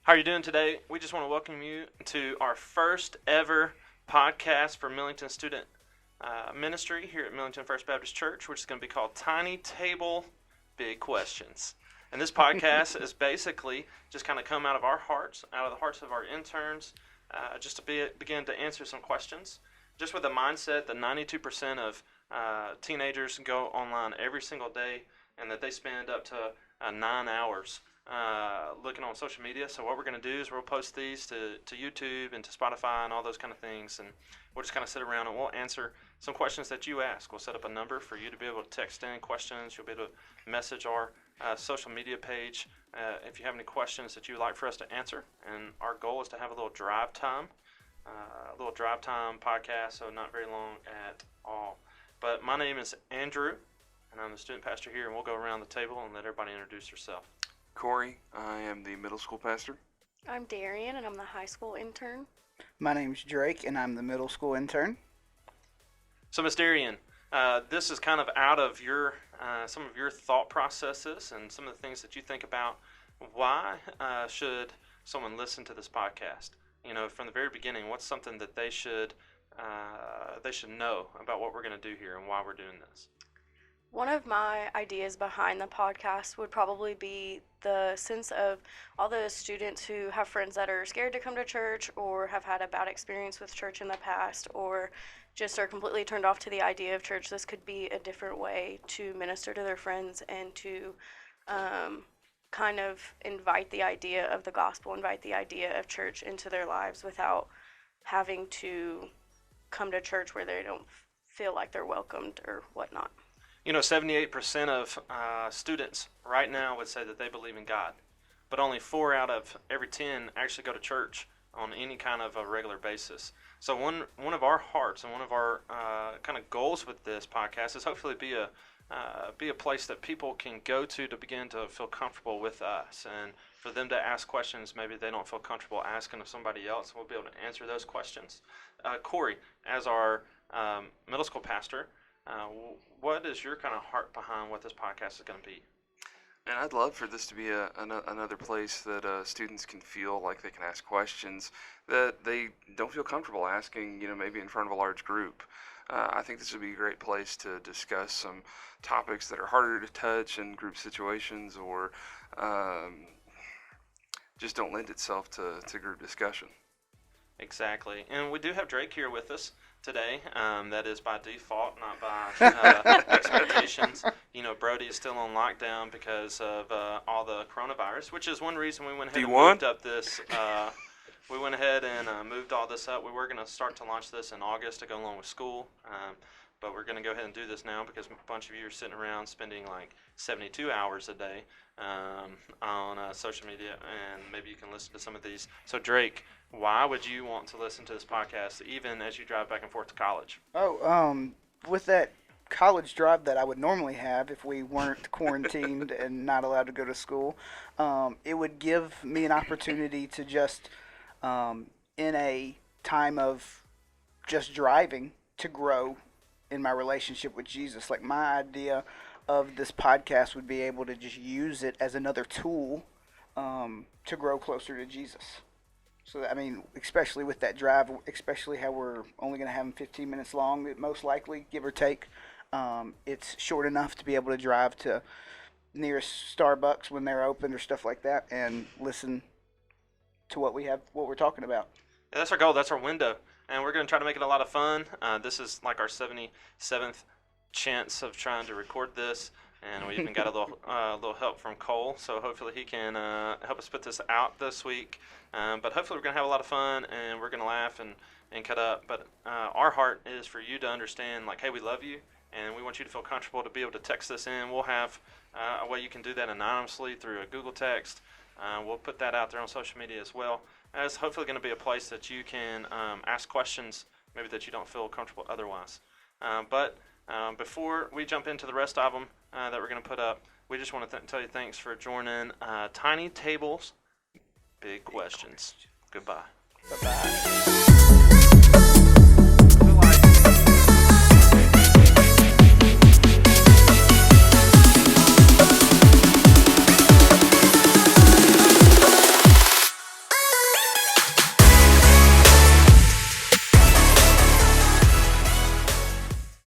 How are you doing today? We just want to welcome you to our first ever podcast for Millington Student Ministry here at Millington First Baptist Church, which is going to be called Tiny Table, Big Questions. And this podcast is basically just kind of come out of our hearts, out of the hearts of our interns, just to begin to answer some questions. Just with the mindset that 92% of teenagers go online every single day, and that they spend up to 9 hours looking on social media. So what we're going to do is we'll post these to YouTube and to Spotify and all those kind of things, and we'll just kind of sit around and we'll answer some questions that you ask. We'll set up a number for you to be able to text in questions. You'll be able to message our social media page if you have any questions that you would like for us to answer. And our goal is to have a little drive time podcast, so not very long at all. But my name is Andrew, and I'm the student pastor here, and we'll go around the table and let everybody introduce herself. Corey, I am the middle school pastor. I'm Darian, and I'm the high school intern. My name's Drake, and I'm the middle school intern. So, Miss Darian, this is kind of out of your some of your thought processes and some of the things that you think about. Why should someone listen to this podcast? You know, from the very beginning, what's something that they should know about what we're going to do here and why we're doing this? One of my ideas behind the podcast would probably be the sense of all the students who have friends that are scared to come to church or have had a bad experience with church in the past or just are completely turned off to the idea of church. This could be a different way to minister to their friends and to kind of invite the idea of the gospel, invite the idea of church into their lives without having to come to church where they don't feel like they're welcomed or whatnot. You know, 78% of students right now would say that they believe in God, but only 4 out of every 10 actually go to church on any kind of a regular basis. So one of our hearts and one of our kind of goals with this podcast is hopefully be a place that people can go to begin to feel comfortable with us, and for them to ask questions maybe they don't feel comfortable asking of somebody else. We'll be able to answer those questions. Corey, as our middle school pastor, what is your kind of heart behind what this podcast is going to be? And I'd love for this to be another place that students can feel like they can ask questions that they don't feel comfortable asking, maybe in front of a large group. I think this would be a great place to discuss some topics that are harder to touch in group situations or just don't lend itself to group discussion. Exactly. And we do have Drake here with us today. That is by default, not by expectations. Brody is still on lockdown because of all the coronavirus, which is one reason we went ahead and moved up this. We went ahead and moved all this up. We were going to start to launch this in August to go along with school, but we're going to go ahead and do this now because a bunch of you are sitting around spending like 72 hours a day on social media, and maybe you can listen to some of these. So Drake, why would you want to listen to this podcast even as you drive back and forth to college? With that college drive that I would normally have if we weren't quarantined and not allowed to go to school, it would give me an opportunity to just, in a time of just driving, to grow in my relationship with Jesus. Like, my idea of this podcast would be able to just use it as another tool to grow closer to Jesus. So, especially with that drive, especially how we're only going to have them 15 minutes long, most likely, give or take. It's short enough to be able to drive to nearest Starbucks when they're open or stuff like that and listen to what we're talking about. Yeah, that's our goal. That's our window. And we're going to try to make it a lot of fun. This is like our 77th chance of trying to record this. And we even got a little help from Cole, so hopefully he can help us put this out this week. But hopefully we're going to have a lot of fun, and we're going to laugh and cut up. But our heart is for you to understand, like, hey, we love you, and we want you to feel comfortable to be able to text this in. We'll have a way you can do that anonymously through a Google text. We'll put that out there on social media as well. It's hopefully going to be a place that you can ask questions maybe that you don't feel comfortable otherwise. But before we jump into the rest of them that we're going to put up, we just want to tell you thanks for joining Tiny Tables, Big Questions. Goodbye. Bye-bye.